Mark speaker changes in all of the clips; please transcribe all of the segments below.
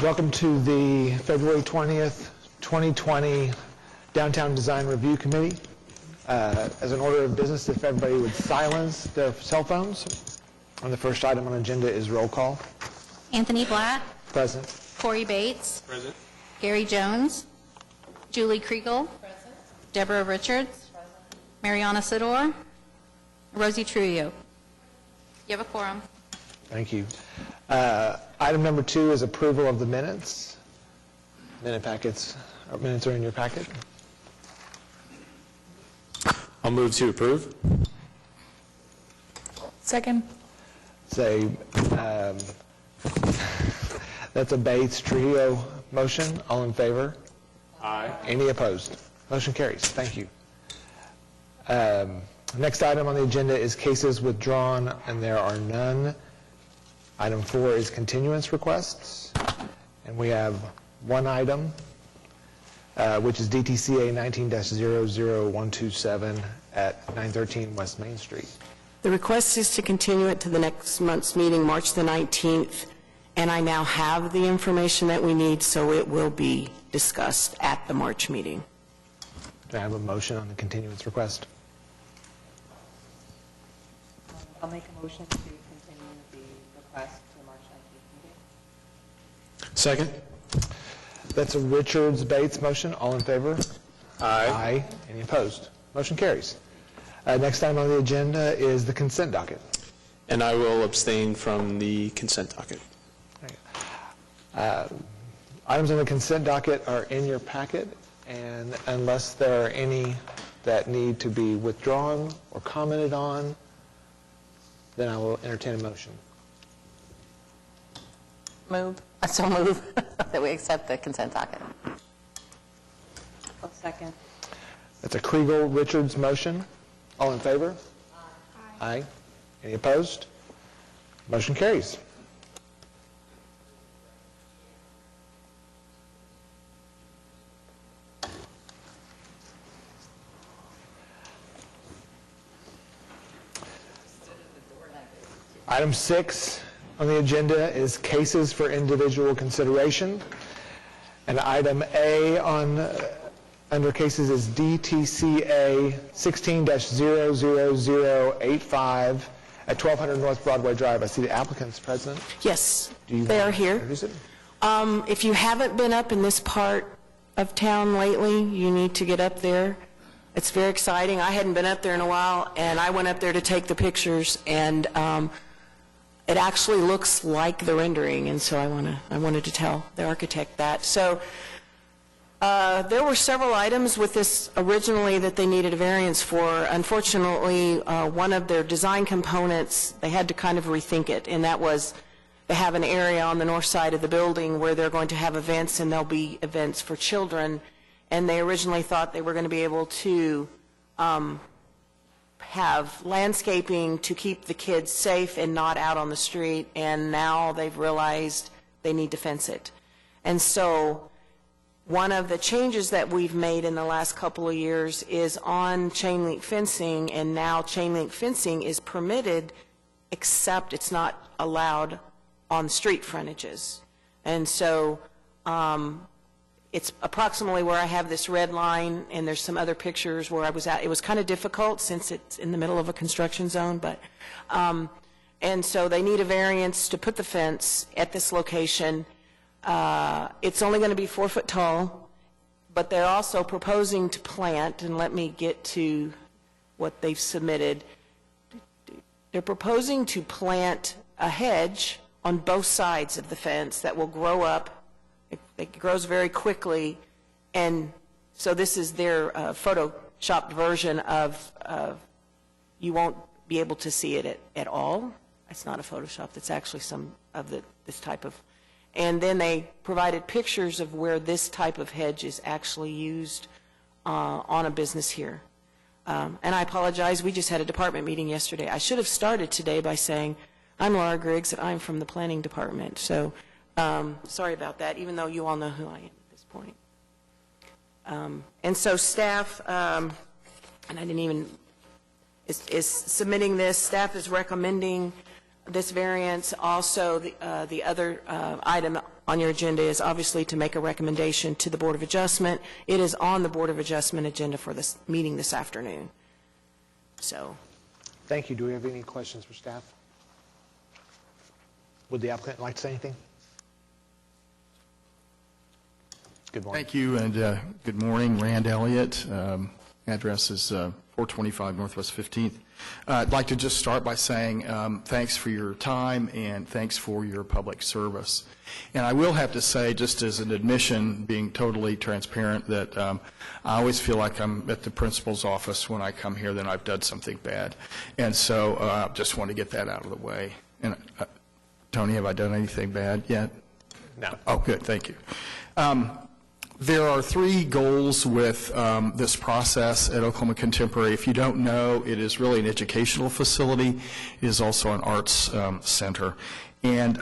Speaker 1: Welcome to the February 20th, 2020 Downtown Design Review Committee. As an order of business, if everybody would silence their cell phones. And the first item on the agenda is roll call.
Speaker 2: Anthony Blatt.
Speaker 1: Present.
Speaker 2: Corey Bates.
Speaker 3: Present.
Speaker 2: Gary Jones. Julie Kriegel. Present. Deborah Richards. Present. Mariana Sidor. Rosie Trujillo. You have a quorum.
Speaker 1: Thank you. Item number 2 is approval of the minutes. Minutes are in your packet.
Speaker 3: I'll move to approve.
Speaker 4: Second.
Speaker 1: That's a Bates Trujillo motion. All in favor?
Speaker 3: Aye.
Speaker 1: Any opposed? Motion carries. Thank you. Next item on the agenda is cases withdrawn, and there are none. Item 4 is continuance requests, and we have one item, which is DTCA 19-00127 at 913 West Main Street.
Speaker 4: The request is to continue it to the next month's meeting, March the 19th, and I now have the information that we need, so it will be discussed at the March meeting.
Speaker 1: Do I have a motion on the continuance request?
Speaker 5: I'll make a motion to continue the request to the March 19th meeting.
Speaker 3: Second.
Speaker 1: That's a Richards Bates motion. All in favor?
Speaker 3: Aye.
Speaker 1: Aye. Any opposed? Motion carries. Next item on the agenda is the consent docket.
Speaker 3: And I will abstain from the consent docket.
Speaker 1: Items on the consent docket are in your packet, and unless there are any that need to be withdrawn or commented on, then I will entertain a motion.
Speaker 5: So move that we accept the consent docket. I'll second.
Speaker 1: That's a Kriegel Richards motion. All in favor? Aye. Aye. Any opposed? Motion carries. Item 6 on the agenda is cases for individual consideration. And item A under cases is DTCA 16-00085 at 1200 North Broadway Drive. I see the applicants present.
Speaker 4: Yes,
Speaker 1: Do you
Speaker 4: they
Speaker 1: want
Speaker 4: are
Speaker 1: to
Speaker 4: here.
Speaker 1: introduce it?
Speaker 4: If you haven't been up in this part of town lately, you need to get up there. It's very exciting. I hadn't been up there in a while, and I went up there to take the pictures, and it actually looks like the rendering, and so I wanted to tell the architect that. So there were several items with this originally that they needed a variance for. Unfortunately, one of their design components, they had to kind of rethink it, and that was they have an area on the north side of the building where they're going to have events, and there'll be events for children, and they originally thought they were going to be able to have landscaping to keep the kids safe and not out on the street, and now they've realized they need to fence it. And so one of the changes that we've made in the last couple of years is on chain link fencing, and now chain link fencing is permitted except it's not allowed on street frontages. And so it's approximately where I have this red line, and there's some other pictures where I was at. It was kind of difficult since it's in the middle of a construction zone, but and so they need a variance to put the fence at this location. It's only going to be 4 foot tall, but they're also proposing to plant, and let me get to what they've submitted. They're proposing to plant a hedge on both sides of the fence that will grow up. It grows very quickly, and so this is their photoshopped version of you won't be able to see it at all. It's not a Photoshop. It's actually some of this type of. And then they provided pictures of where this type of hedge is actually used on a business here. And I apologize. We just had a department meeting yesterday. I should have started today by saying, I'm Laura Griggs, and I'm from the planning department. So sorry about that, even though you all know who I am at this point. And so staff, and I didn't even, is submitting this. Staff is recommending this variance. Also, the other item on your agenda is obviously to make a recommendation to the Board of Adjustment. It is on the Board of Adjustment agenda for this meeting this afternoon. So,
Speaker 1: Thank you. Do we have any questions for staff? Would the applicant like to say anything? Good morning.
Speaker 6: Thank you, and good morning. Rand Elliott. Address is 425 Northwest 15th. I'd like to just start by saying thanks for your time and thanks for your public service. And I will have to say, just as an admission, being totally transparent, that I always feel like I'm at the principal's office when I come here, then I've done something bad. And so I just want to get that out of the way. And Tony, have I done anything bad yet?
Speaker 1: No.
Speaker 6: Oh, good. Thank you. There are three goals with this process at Oklahoma Contemporary. If you don't know, it is really an educational facility. It is also an arts center. And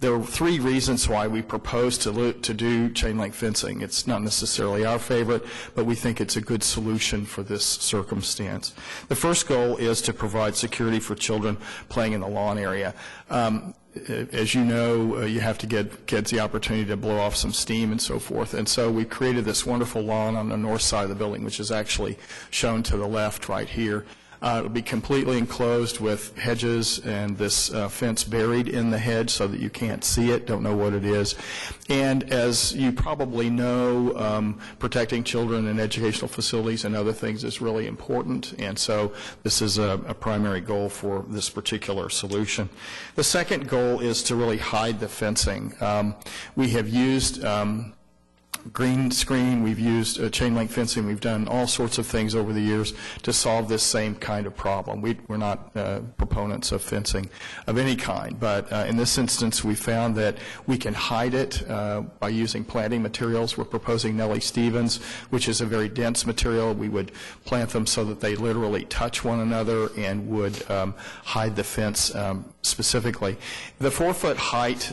Speaker 6: there are three reasons why we propose to do chain link fencing. It's not necessarily our favorite, but we think it's a good solution for this circumstance. The first goal is to provide security for children playing in the lawn area. As you know, you have to give kids the opportunity to blow off some steam and so forth. And so we created this wonderful lawn on the north side of the building, which is actually shown to the left right here. It'll be completely enclosed with hedges and this fence buried in the hedge so that you can't see it, don't know what it is. And as you probably know, protecting children in educational facilities and other things is really important. And so this is a primary goal for this particular solution. The second goal is to really hide the fencing. We have used green screen, we've used chain link fencing, we've done all sorts of things over the years to solve this same kind of problem. We're not proponents of fencing of any kind, but in this instance we found that we can hide it by using planting materials. We're proposing Nellie Stevens, which is a very dense material. We would plant them so that they literally touch one another and would hide the fence specifically. The 4-foot height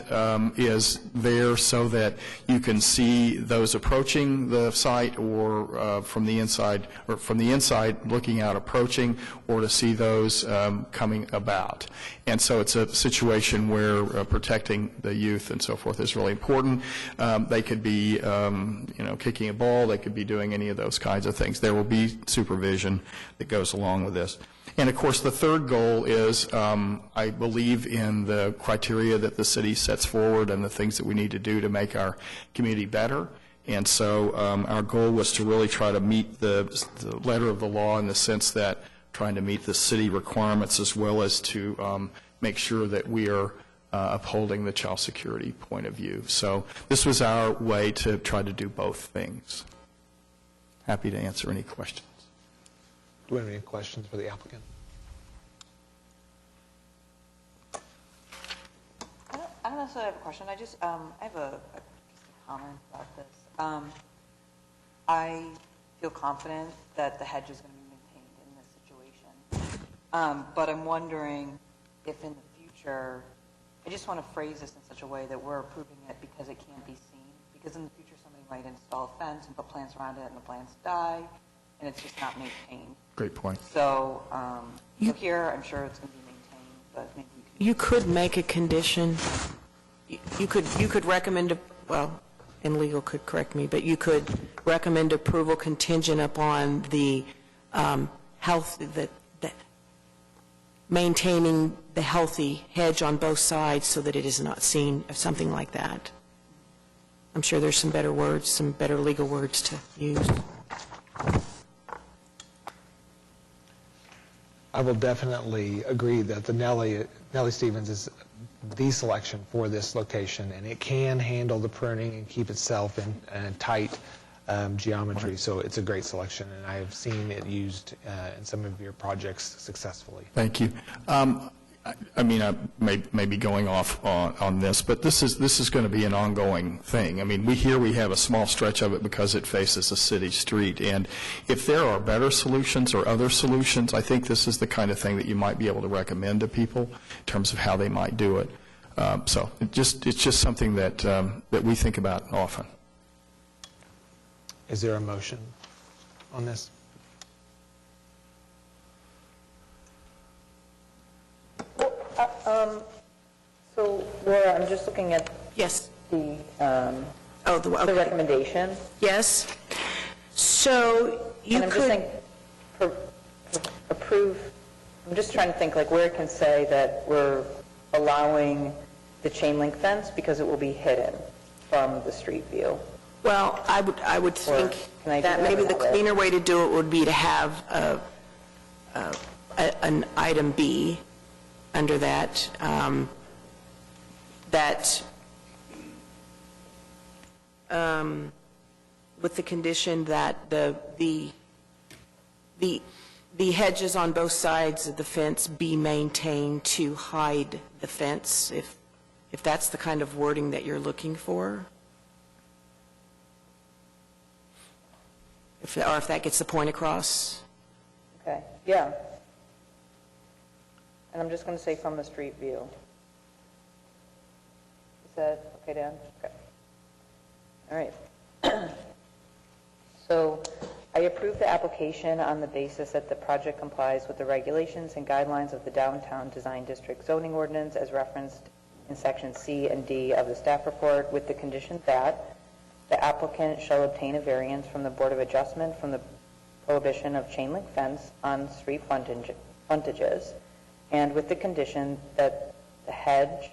Speaker 6: is there so that you can see those approaching the site or from the inside looking out approaching, or to see those coming about. And so it's a situation where protecting the youth and so forth is really important. They could be kicking a ball, they could be doing any of those kinds of things. There will be supervision that goes along with this. And of course, the third goal is I believe in the criteria that the city sets forward and the things that we need to do to make our community better. And so our goal was to really try to meet the letter of the law in the sense that trying to meet the city requirements as well as to make sure that we are upholding the child security point of view. So this was our way to try to do both things. Happy to answer any questions.
Speaker 1: Do we have any questions for the applicant?
Speaker 5: I don't necessarily have a question. I just, I have a comment about this. I feel confident that the hedge is going to be maintained in this situation. But I'm wondering if in the future, I just want to phrase this in such a way that we're approving it because it can't be seen. Because in the future, somebody might install a fence and put plants around it and the plants die, and it's just not maintained.
Speaker 6: Great point.
Speaker 5: So, so here, I'm sure it's going to be maintained, but maybe we can...
Speaker 4: you could make a condition. You could recommend, well, and legal could correct me, but you could recommend approval contingent upon the health, maintaining the healthy hedge on both sides so that it is not seen, or something like that. I'm sure there's some better words, some better legal words to use.
Speaker 1: I will definitely agree that the Nellie Stevens is the selection for this location, and it can handle the pruning and keep itself in tight geometry. So it's a great selection, and I have seen it used in some of your projects successfully.
Speaker 6: Thank you. I mean, I may be going off on this, but this is going to be an ongoing thing. I mean, we have a small stretch of it because it faces a city street, and if there are better solutions or other solutions, I think this is the kind of thing that you might be able to recommend to people in terms of how they might do it. So it's just something that we think about often.
Speaker 1: Is there a motion on this?
Speaker 5: So, Laura, I'm just looking at
Speaker 4: Yes. the
Speaker 5: recommendation.
Speaker 4: Yes. So you
Speaker 5: And I'm just
Speaker 4: could,
Speaker 5: saying, approve, I'm just trying to think, like, where it can say that we're allowing the chain link fence because it will be hidden from the street view.
Speaker 4: well, I would think
Speaker 5: can I do
Speaker 4: that
Speaker 5: that
Speaker 4: maybe the
Speaker 5: that way?
Speaker 4: cleaner way to do it would be to have an item B under that, with the condition that the hedges on both sides of the fence be maintained to hide the fence, if that's the kind of wording that you're looking for. Or if that gets the point across.
Speaker 5: Okay, yeah. And I'm just going to say from the street view. Is that okay, Dan? Okay. All right. So I approve the application on the basis that the project complies with the regulations and guidelines of the Downtown Design District zoning ordinance as referenced in section C and D of the staff report, with the condition that the applicant shall obtain a variance from the Board of Adjustment from the prohibition of chain link fence on street frontages, and with the condition that the hedge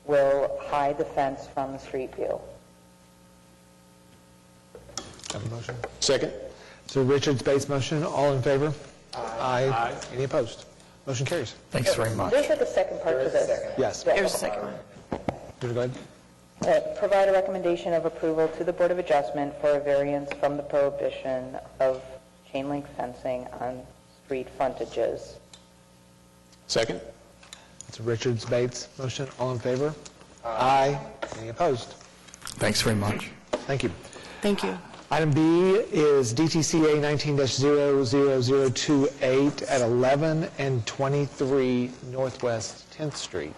Speaker 5: will hide the fence from the street view.
Speaker 1: Have a motion?
Speaker 3: Second?
Speaker 1: So Richard's base motion, all in favor? Aye. Any opposed? Motion carries.
Speaker 6: Thanks very much.
Speaker 5: There's like a second part to this.
Speaker 1: Yes.
Speaker 4: There's a second one.
Speaker 1: Go ahead.
Speaker 5: Provide a recommendation of approval to the Board of Adjustment for a variance from the prohibition of chain link fencing on street frontages.
Speaker 3: Second?
Speaker 1: It's Richard's Bates motion, all in favor? Aye. Any opposed?
Speaker 6: Thanks very much.
Speaker 1: Thank you.
Speaker 4: Thank you.
Speaker 1: Item B is DTCA 19-00028 at 11 and 23 Northwest 10th Street.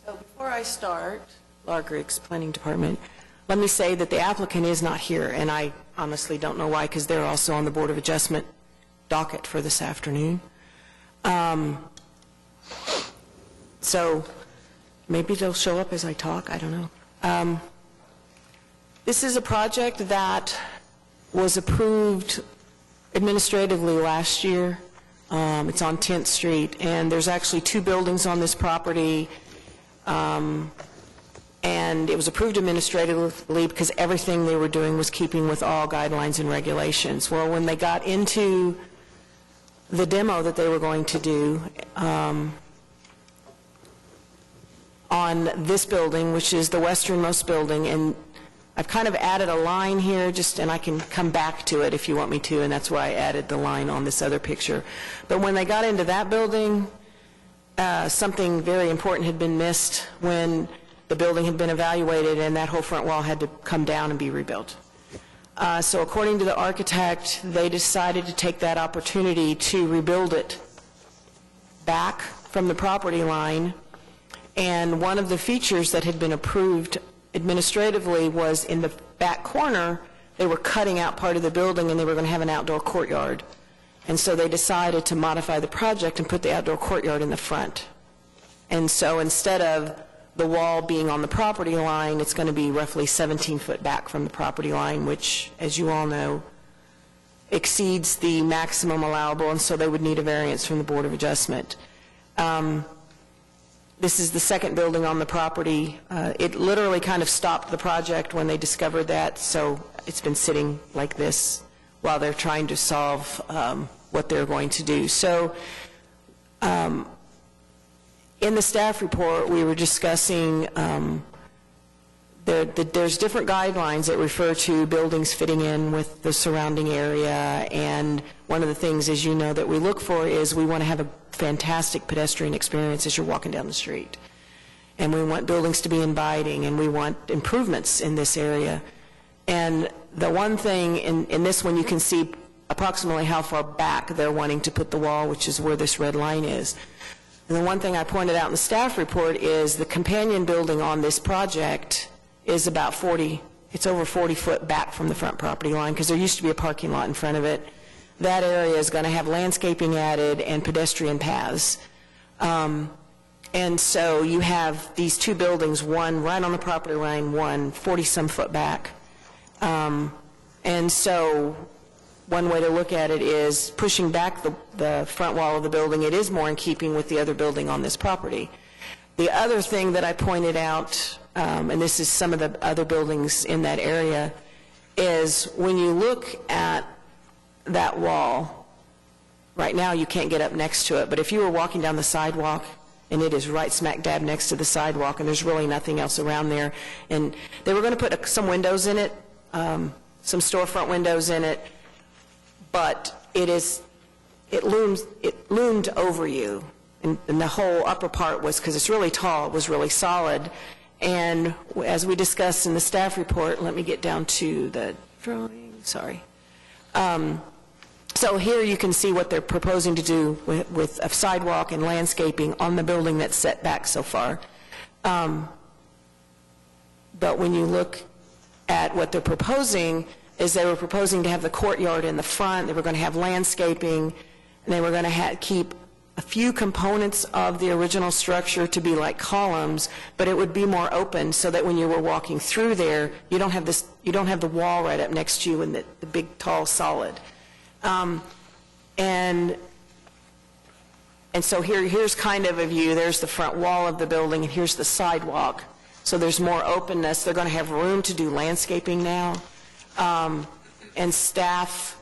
Speaker 4: So before I start, Laura Griggs, Planning Department, let me say that the applicant is not here, and I honestly don't know why, because they're also on the Board of Adjustment docket for this afternoon. So maybe they'll show up as I talk, I don't know. This is a project that was approved administratively last year. It's on 10th Street, and there's actually two buildings on this property. And it was approved administratively because everything they were doing was keeping with all guidelines and regulations. Well, when they got into the demo that they were going to do on this building, which is the westernmost building, and I've kind of added a line here, and I can come back to it if you want me to, and that's why I added the line on this other picture. But when they got into that building, something very important had been missed when the building had been evaluated, and that whole front wall had to come down and be rebuilt. So according to the architect, they decided to take that opportunity to rebuild it back from the property line, and one of the features that had been approved administratively was in the back corner, they were cutting out part of the building and they were going to have an outdoor courtyard. And so they decided to modify the project and put the outdoor courtyard in the front. And so instead of the wall being on the property line, it's going to be roughly 17 foot back from the property line, which, as you all know, exceeds the maximum allowable, and so they would need a variance from the Board of Adjustment. This is the second building on the property. It literally kind of stopped the project when they discovered that, so it's been sitting like this while they're trying to solve what they're going to do. So in the staff report, we were discussing there's different guidelines that refer to buildings fitting in with the surrounding area, and one of the things, as you know, that we look for is we want to have a fantastic pedestrian experience as you're walking down the street. And we want buildings to be inviting, and we want improvements in this area. And the one thing in this one, you can see approximately how far back they're wanting to put the wall, which is where this red line is. And the one thing I pointed out in the staff report is the companion building on this project is about 40, it's over 40 foot back from the front property line, because there used to be a parking lot in front of it. That area is going to have landscaping added and pedestrian paths. And so you have these two buildings, one right on the property line, one 40-some foot back. And so one way to look at it is pushing back the front wall of the building. It is more in keeping with the other building on this property. The other thing that I pointed out, and this is some of the other buildings in that area, is when you look at that wall, right now you can't get up next to it, but if you were walking down the sidewalk, and it is right smack dab next to the sidewalk, and there's really nothing else around there, and they were going to put some windows in it, some storefront windows in it, but it loomed over you, and the whole upper part was, because it's really tall, it was really solid. And as we discussed in the staff report, let me get down to the drawing, sorry. So here you can see what they're proposing to do with a sidewalk and landscaping on the building that's set back so far. But when you look at what they're proposing, is they were proposing to have the courtyard in the front, they were going to have landscaping, and they were going to keep a few components of the original structure to be like columns, but it would be more open so that when you were walking through there, you don't have the wall right up next to you and the big, tall, solid. And so here's kind of a view. There's the front wall of the building, and here's the sidewalk. So there's more openness. They're going to have room to do landscaping now. And staff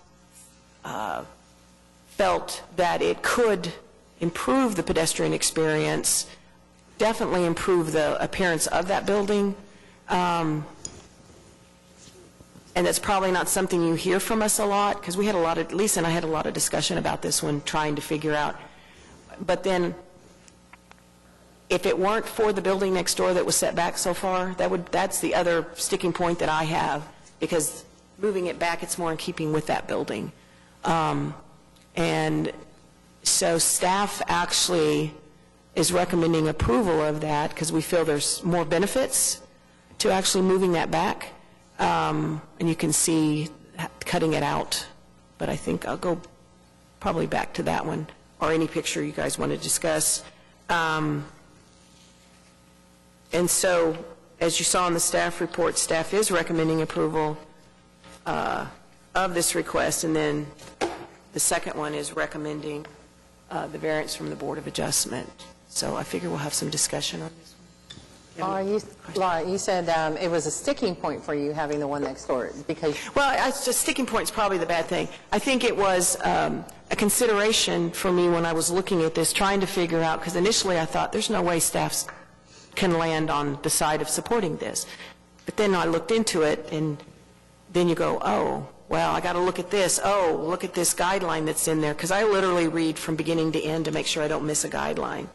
Speaker 4: felt that it could improve the pedestrian experience, definitely improve the appearance of that building. And that's probably not something you hear from us a lot, because we had a lot of, Lisa and I had a lot of discussion about this one, trying to figure out. But then, if it weren't for the building next door that was set back so far, that's the other sticking point that I have, because moving it back, it's more in keeping with that building. And so staff actually is recommending approval of that, because we feel there's more benefits to actually moving that back. And you can see cutting it out, but I think I'll go probably back to that one, or any picture you guys want to discuss. And so, as you saw in the staff report, staff is recommending approval of this request, and then the second one is recommending the variance from the Board of Adjustment. So I figure we'll have some discussion on this one.
Speaker 7: Laura, you said it was a sticking point for you having the one next door, because...
Speaker 4: Well, it's just sticking point's probably the bad thing. I think it was a consideration for me when I was looking at this, trying to figure out, because initially I thought there's no way staff can land on the side of supporting this. But then I looked into it, and then you go, oh, well, I got to look at this. Oh, look at this guideline that's in there, because I literally read from beginning to end to make sure I don't miss a guideline.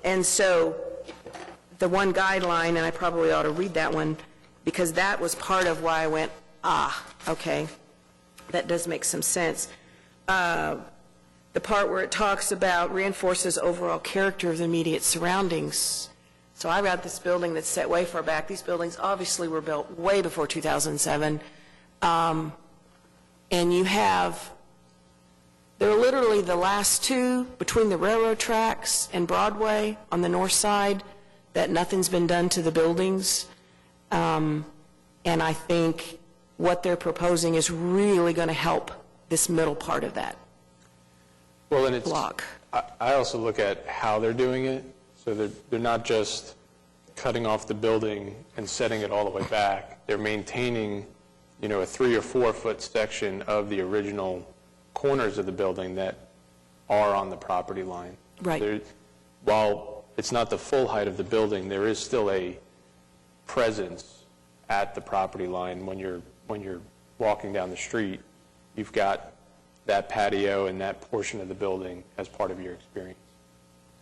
Speaker 4: And so the one guideline, and I probably ought to read that one, because that was part of why I went, okay, that does make some sense. The part where it talks about reinforces overall character of the immediate surroundings. So I got this building that's set way far back. These buildings obviously were built way before 2007. And they're literally the last two between the railroad tracks and Broadway on the north side, that nothing's been done to the buildings. And I think what they're proposing is really going to help this middle part of that block.
Speaker 3: I also look at how they're doing it. So they're not just cutting off the building and setting it all the way back. They're maintaining, a 3 or 4 foot section of the original corners of the building that are on the property line.
Speaker 4: Right.
Speaker 3: While it's not the full height of the building, there is still a presence at the property line when you're walking down the street. You've got that patio and that portion of the building as part of your experience.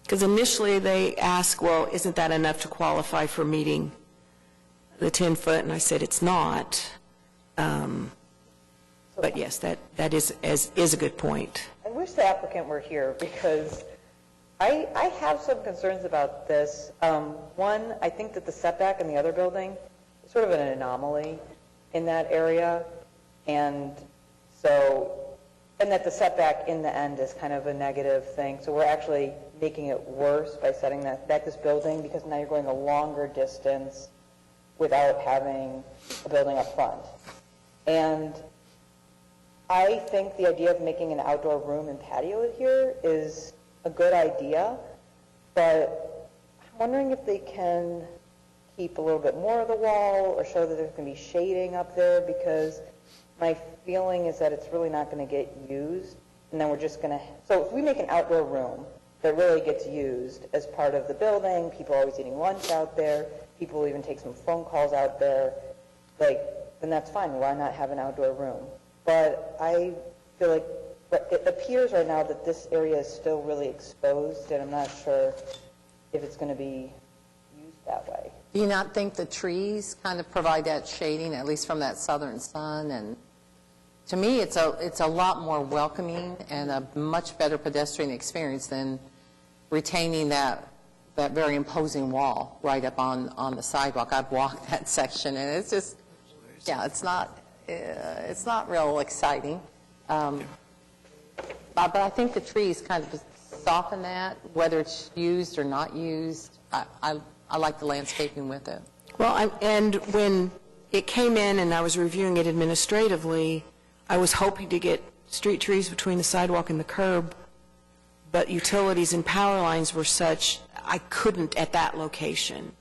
Speaker 4: Because initially they asked, well, isn't that enough to qualify for meeting the 10 foot? And I said, it's not. But yes, that is a good point.
Speaker 8: I wish the applicant were here, because
Speaker 5: I have some concerns about this. One, I think that the setback in the other building is sort of an anomaly in that area, and that the setback in the end is kind of a negative thing. So we're actually making it worse by setting that back this building, because now you're going a longer distance without having a building up front. And I think the idea of making an outdoor room and patio here is a good idea, but I'm wondering if they can keep a little bit more of the wall or show that there's going to be shading up there, because my feeling is that it's really not going to get used, and then we're just going to, so if we make an outdoor room that really gets used as part of the building, people are always eating lunch out there, people will even take some phone calls out there, then that's fine. Why not have an outdoor room? But I feel like it appears right now that this area is still really exposed, and I'm not sure if it's going to be used that way.
Speaker 7: Do you not think the trees kind of provide that shading, at least from that southern sun? And to me, it's a lot more welcoming and a much better pedestrian experience than retaining that very imposing wall right up on the sidewalk. I've walked that section, and it's just, yeah, it's not real exciting. But I think the trees kind of soften that, whether it's used or not used. I like the landscaping with it.
Speaker 4: Well, and when it came in and I was reviewing it administratively, I was hoping to get street trees between the sidewalk and the curb, but utilities and power lines were such, I couldn't at that location.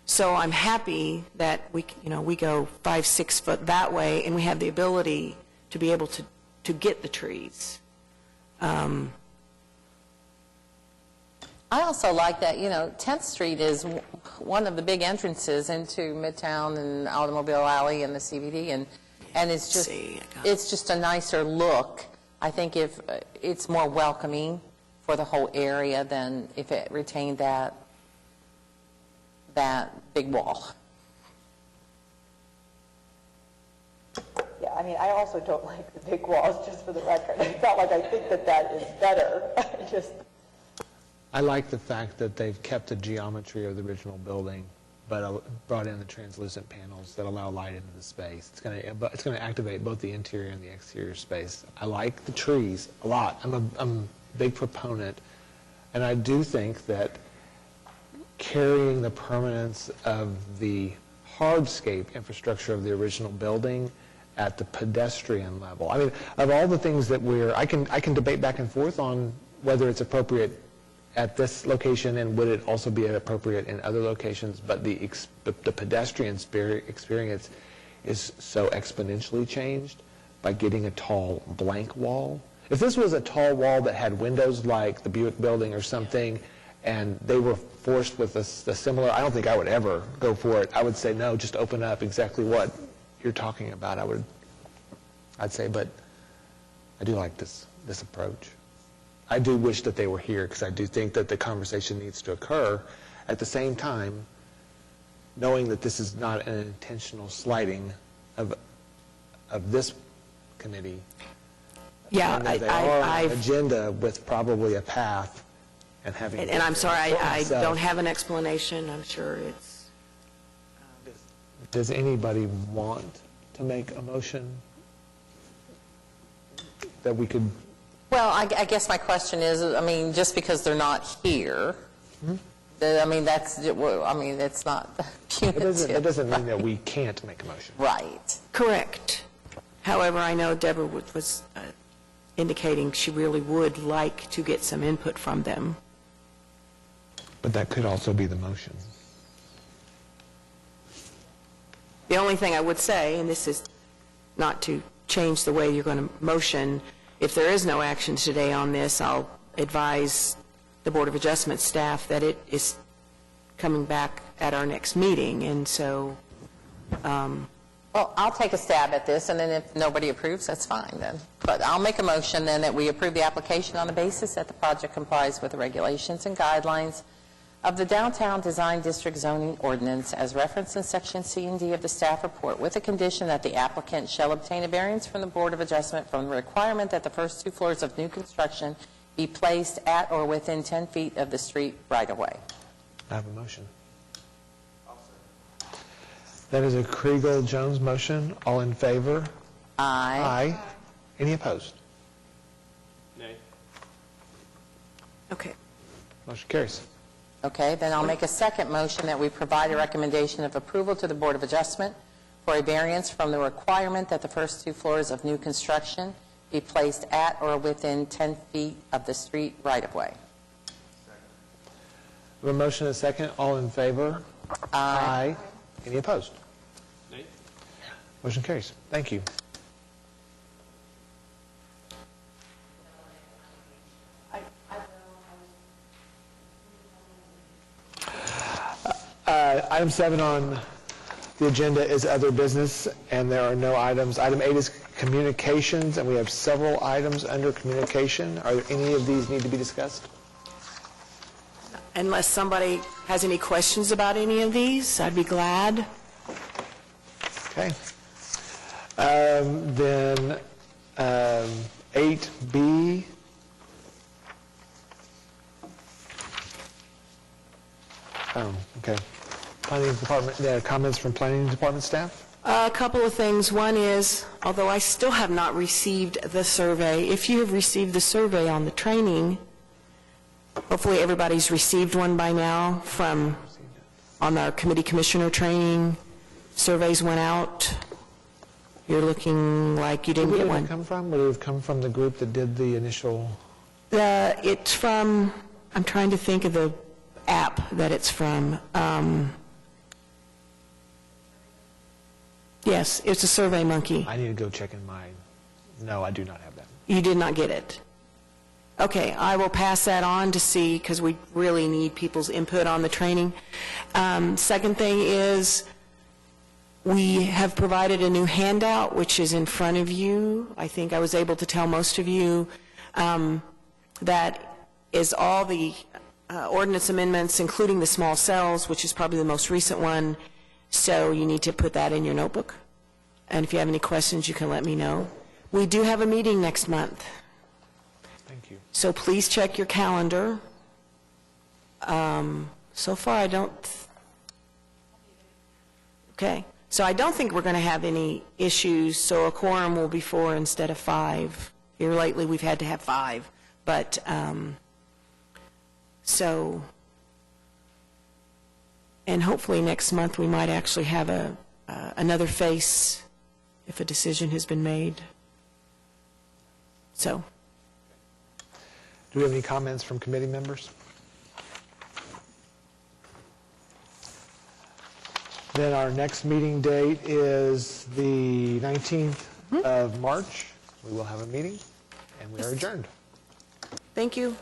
Speaker 4: So I'm happy that we go 5-6 foot that way, and we have the ability to be able to get the trees.
Speaker 7: I also like that, 10th Street is one of the big entrances into Midtown and Automobile Alley and the CBD, and it's just a nicer look. I think if it's more welcoming for the whole area than if it retained that big wall.
Speaker 5: Yeah, I mean, I also don't like the big walls, just for the record. It's not like I think that is better.
Speaker 1: I like the fact that they've kept the geometry of the original building, but brought in the translucent panels that allow light into the space. It's going to activate both the interior and the exterior space. I like the trees a lot. I'm a big proponent, and I do think that carrying the permanence of the hardscape infrastructure of the original building at the pedestrian level. I mean, of all the things that I can debate back and forth on whether it's appropriate at this location and would it also be appropriate in other locations, but the pedestrian experience is so exponentially changed by getting a tall blank wall. If this was a tall wall that had windows like the Buick building or something, and they were forced with a similar, I don't think I would ever go for it. I would say, no, just open up exactly what you're talking about. I'd say, but I do like this approach. I do wish that they were here, because I do think that the conversation needs to occur. At the same time, knowing that this is not an intentional slighting of this committee.
Speaker 4: Yeah,
Speaker 1: and they are an agenda with probably a path and having.
Speaker 4: And I'm sorry, I don't have an explanation. I'm sure it's.
Speaker 1: Does anybody want to make a motion that we could?
Speaker 7: Well, I guess my question is, just because they're not here, it's not punitive.
Speaker 1: It doesn't mean that we can't make a motion.
Speaker 7: Right.
Speaker 4: Correct. However, I know Deborah was indicating she really would like to get some input from them.
Speaker 1: But that could also be the motion.
Speaker 4: The only thing I would say, and this is not to change the way you're going to motion, if there is no action today on this, I'll advise the Board of Adjustment staff that it is coming back at our next meeting, and so...
Speaker 7: Well, I'll take a stab at this, and then if nobody approves, that's fine then. But I'll make a motion then that we approve the application on the basis that the project complies with the regulations and guidelines of the Downtown Design District Zoning Ordinance as referenced in Section C and D of the staff report, with the condition that the applicant shall obtain a variance from the Board of Adjustment from the requirement that the first 2 floors of new construction be placed at or within 10 feet of the street right-of-way.
Speaker 1: I have a motion. That is a Kriegel-Jones motion. All in favor?
Speaker 7: Aye.
Speaker 1: Aye. Any opposed?
Speaker 3: Nay.
Speaker 4: Okay.
Speaker 1: Motion carries.
Speaker 7: Okay, then I'll make a second motion that we provide a recommendation of approval to the Board of Adjustment for a variance from the requirement that the first 2 floors of new construction be placed at or within 10 feet of the street right-of-way.
Speaker 1: We have a motion and a second. All in favor? Aye. Any opposed?
Speaker 3: Nay.
Speaker 1: Motion carries. Thank you. Item 7 on the agenda is other business, and there are no items. Item 8 is communications, and we have several items under communication. Are there any of these need to be discussed?
Speaker 4: Unless somebody has any questions about any of these, I'd be glad.
Speaker 1: Okay. Then 8B. Oh, okay. Planning Department, comments from Planning Department staff?
Speaker 4: A couple of things. One is, although I still have not received the survey, if you have received the survey on the training, hopefully everybody's received one by now from, on our committee commissioner training, surveys went out. You're looking like you didn't
Speaker 1: Where
Speaker 4: get
Speaker 1: did it
Speaker 4: one.
Speaker 1: come from? Would it have come from the group that did the initial?
Speaker 4: It's from, I'm trying to think of the app that it's from. Yes, it's a Survey Monkey.
Speaker 1: I need to go check in mine. No, I do not have that.
Speaker 4: You did not get it. Okay, I will pass that on to see, because we really need people's input on the training. Second thing is, we have provided a new handout, which is in front of you. I think I was able to tell most of you that is all the ordinance amendments, including the small cells, which is probably the most recent one. So you need to put that in your notebook. And if you have any questions, you can let me know. We do have a meeting next month.
Speaker 1: Thank you.
Speaker 4: So please check your calendar. So far, I don't... Okay. So I don't think we're going to have any issues, so a quorum will be 4 instead of 5. Here lately, we've had to have 5. But, so... And hopefully next month, we might actually have another face if a decision has been made. So...
Speaker 1: Do we have any comments from committee members? Then our next meeting date is the 19th of March. We will have a meeting, and we are adjourned.
Speaker 4: Thank you.